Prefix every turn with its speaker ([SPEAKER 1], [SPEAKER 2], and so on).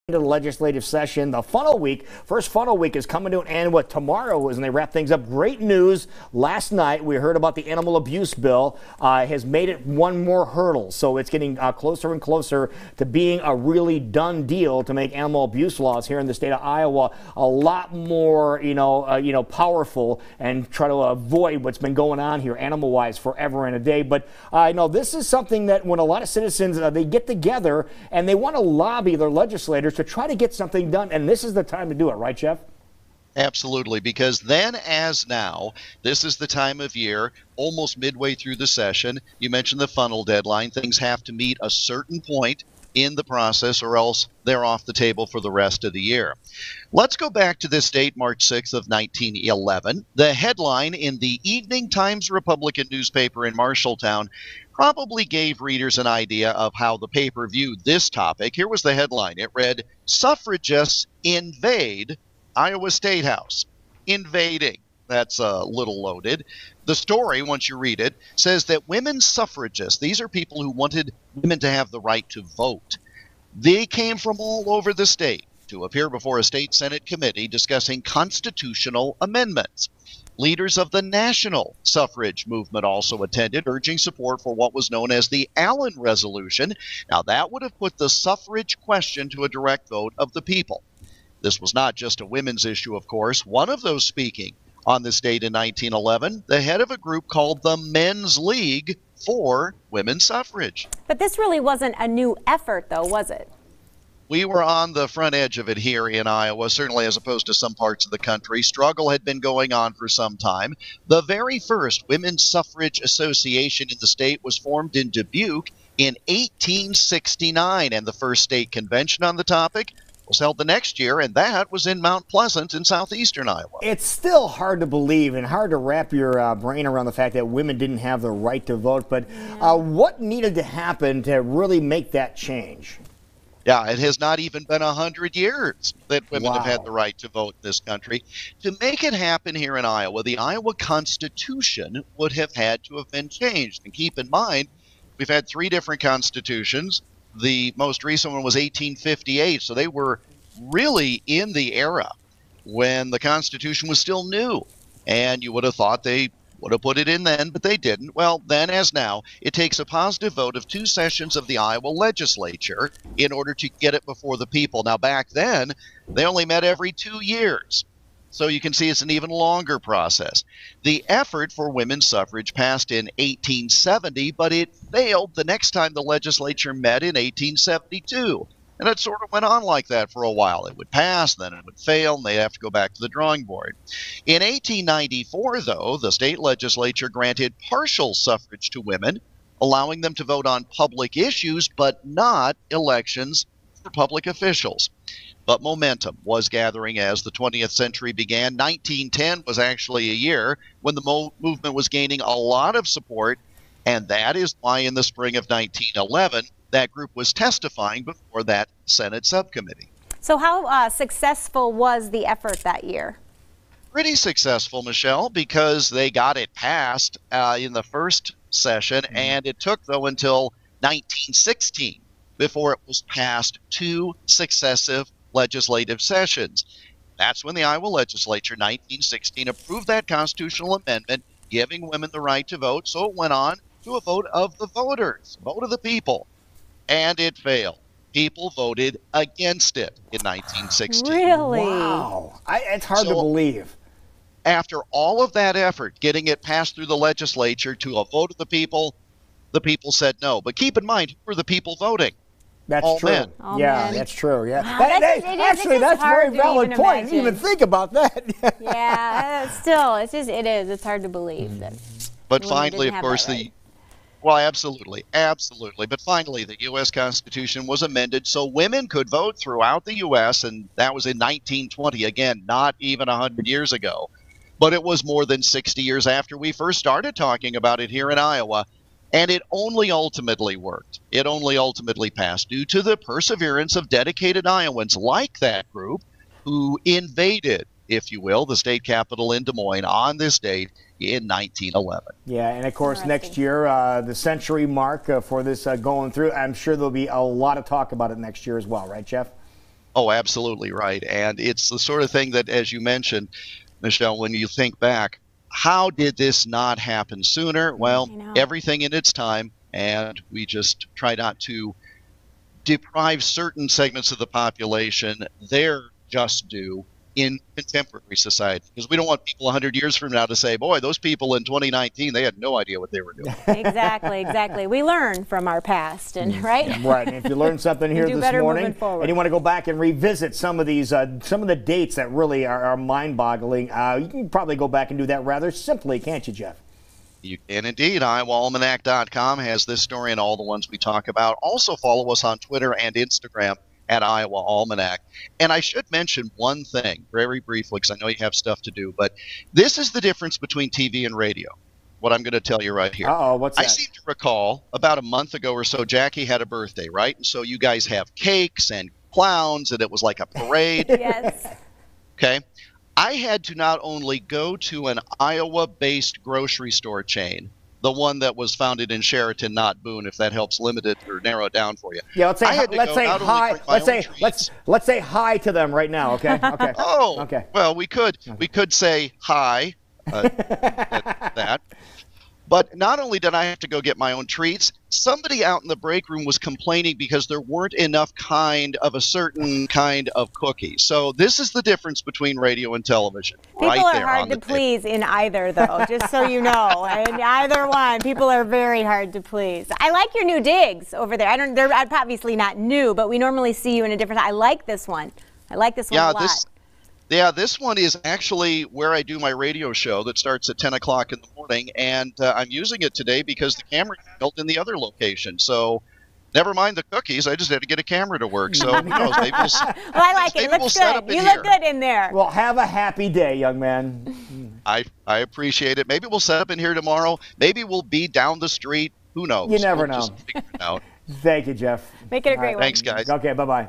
[SPEAKER 1] The legislative session, the funnel week. First funnel week is coming to an end. Tomorrow is when they wrap things up. Great news. Last night we heard about the animal abuse bill has made it one more hurdle. So it's getting closer and closer to being a really done deal to make animal abuse laws here in the state of Iowa a lot more, powerful and try to avoid what's been going on here animal-wise forever and a day. But I know this is something that when a lot of citizens they get together and they want to lobby their legislators to try to get something done, and this is the time to do it, right, Jeff?
[SPEAKER 2] Absolutely, because then as now, this is the time of year, almost midway through the session. You mentioned the funnel deadline. Things have to meet a certain point in the process or else they're off the table for the rest of the year. Let's go back to this date, March 6th of 1911. The headline in the Evening Times Republican newspaper in Marshalltown probably gave readers an idea of how the paper viewed this topic. Here was the headline. It read, "Suffragists invade Iowa State House." Invading. That's a little loaded. The story, once you read it, says that women suffragists, these are people who wanted women to have the right to vote. They came from all over the state to appear before a state Senate committee discussing constitutional amendments. Leaders of the national suffrage movement also attended, urging support for what was known as the Allen Resolution. Now, that would have put the suffrage question to a direct vote of the people. This was not just a women's issue, of course. One of those speaking on this date in 1911, the head of a group called the Men's League for Women's Suffrage.
[SPEAKER 3] But this really wasn't a new effort, though, was it?
[SPEAKER 2] We were on the front edge of it here in Iowa, certainly as opposed to some parts of the country. Struggle had been going on for some time. The very first Women's Suffrage Association in the state was formed in Dubuque in 1869, and the first state convention on the topic was held the next year, and that was in Mount Pleasant in southeastern Iowa.
[SPEAKER 1] It's still hard to believe and hard to wrap your brain around the fact that women didn't have the right to vote, but what needed to happen to really make that change?
[SPEAKER 2] Yeah, it has not even been 100 years that women have had the right to vote in this country. To make it happen here in Iowa, the Iowa Constitution would have had to have been changed. And keep in mind, we've had 3 different constitutions. The most recent one was 1858, so they were really in the era when the Constitution was still new. And you would have thought they would have put it in then, but they didn't. Well, then as now, it takes a positive vote of 2 sessions of the Iowa legislature in order to get it before the people. Now, back then, they only met every 2 years. So you can see it's an even longer process. The effort for women's suffrage passed in 1870, but it failed the next time the legislature met in 1872. And it sort of went on like that for a while. It would pass, then it would fail, and they'd have to go back to the drawing board. In 1894, though, the state legislature granted partial suffrage to women, allowing them to vote on public issues, but not elections for public officials. But momentum was gathering as the 20th century began. 1910 was actually a year when the movement was gaining a lot of support, and that is why in the spring of 1911, that group was testifying before that Senate subcommittee.
[SPEAKER 3] So how successful was the effort that year?
[SPEAKER 2] Pretty successful, Michelle, because they got it passed in the first session, and it took, though, until 1916 before it was passed 2 successive legislative sessions. That's when the Iowa legislature, 1916, approved that constitutional amendment giving women the right to vote. So it went on to a vote of the voters, vote of the people, and it failed. People voted against it in 1916.
[SPEAKER 3] Really?
[SPEAKER 1] Wow. It's hard to believe.
[SPEAKER 2] After all of that effort, getting it passed through the legislature to a vote of the people said no. But keep in mind, who were the people voting?
[SPEAKER 1] That's
[SPEAKER 2] all
[SPEAKER 1] true.
[SPEAKER 2] Men.
[SPEAKER 1] Yeah, that's true. Yeah.
[SPEAKER 3] Wow,
[SPEAKER 1] Actually, that's a very valid point. Even think about that.
[SPEAKER 3] Yeah, still, it's hard to believe that.
[SPEAKER 2] But finally, of course, well, absolutely. But finally, the U.S. Constitution was amended so women could vote throughout the U.S., and that was in 1920. Again, not even 100 years ago. But it was more than 60 years after we first started talking about it here in Iowa. And it only ultimately worked. It only ultimately passed due to the perseverance of dedicated Iowans like that group who invaded, if you will, the state capitol in Des Moines on this date in 1911.
[SPEAKER 1] Yeah, and of course next year, the century mark for this going through, I'm sure there'll be a lot of talk about it next year as well, right, Jeff?
[SPEAKER 2] Oh, absolutely right. And it's the sort of thing that, as you mentioned, Michelle, when you think back, how did this not happen sooner? Well,
[SPEAKER 3] I know.
[SPEAKER 2] everything in its time, and we just try not to deprive certain segments of the population their just due in contemporary society, because we don't want people 100 years from now to say, boy, those people in 2019, they had no idea what they were doing.
[SPEAKER 3] Exactly. We learn from our past, and right?
[SPEAKER 1] Right. And if you learned something here
[SPEAKER 3] do
[SPEAKER 1] this
[SPEAKER 3] better
[SPEAKER 1] morning,
[SPEAKER 3] moving forward.
[SPEAKER 1] and you want to go back and revisit some of these, some of the dates that really are mind-boggling, you can probably go back and do that rather simply, can't you, Jeff?
[SPEAKER 2] You can indeed. IowaAlmanac.com has this story and all the ones we talk about. Also follow us on Twitter and Instagram at Iowa Almanac. And I should mention one thing very briefly, because I know you have stuff to do, but this is the difference between TV and radio, what I'm going to tell you right here.
[SPEAKER 1] Uh-oh, what's that?
[SPEAKER 2] I seem to recall about a month ago or so, Jackie had a birthday, right? And so you guys have cakes and clowns, and it was like a parade.
[SPEAKER 3] Yes.
[SPEAKER 2] Okay. I had to not only go to an Iowa-based grocery store chain, the one that was founded in Sheraton, not Boone, if that helps limit it or narrow it down for you.
[SPEAKER 1] Yeah, let's say
[SPEAKER 2] I had to
[SPEAKER 1] let's
[SPEAKER 2] go
[SPEAKER 1] say
[SPEAKER 2] not only
[SPEAKER 1] hi.
[SPEAKER 2] bring my
[SPEAKER 1] Let's say
[SPEAKER 2] own treats-
[SPEAKER 1] let's say hi to them right now. Okay. Okay.
[SPEAKER 2] Oh,
[SPEAKER 1] Okay.
[SPEAKER 2] well, we could say hi at that. But not only did I have to go get my own treats, somebody out in the break room was complaining because there weren't enough kind of a certain kind of cookie. So this is the difference between radio and television.
[SPEAKER 3] People
[SPEAKER 2] right
[SPEAKER 3] are
[SPEAKER 2] there
[SPEAKER 3] hard
[SPEAKER 2] on
[SPEAKER 3] to
[SPEAKER 2] the table.
[SPEAKER 3] please in either, though, just so you know. In either one, people are very hard to please. I like your new digs over there. They're obviously not new, but we normally see you in a different. I like this one. I like this one a lot.
[SPEAKER 2] This one is actually where I do my radio show that starts at 10 o'clock in the morning, and I'm using it today because the camera failed in the other location. So never mind the cookies, I just had to get a camera to work. So who knows, maybe we'll,
[SPEAKER 3] Well, I like it.
[SPEAKER 2] maybe
[SPEAKER 3] It
[SPEAKER 2] we'll
[SPEAKER 3] looks
[SPEAKER 2] set up
[SPEAKER 3] good.
[SPEAKER 2] in
[SPEAKER 3] You look
[SPEAKER 2] here.
[SPEAKER 3] good in there.
[SPEAKER 1] Well, have a happy day, young man.
[SPEAKER 2] I appreciate it. Maybe we'll set up in here tomorrow. Maybe we'll be down the street. Who knows?
[SPEAKER 1] You never
[SPEAKER 2] We'll
[SPEAKER 1] know.
[SPEAKER 2] just figure it out.
[SPEAKER 1] Thank you, Jeff.
[SPEAKER 3] Make it a great one.
[SPEAKER 2] Thanks, guys.
[SPEAKER 1] Okay. Bye-bye.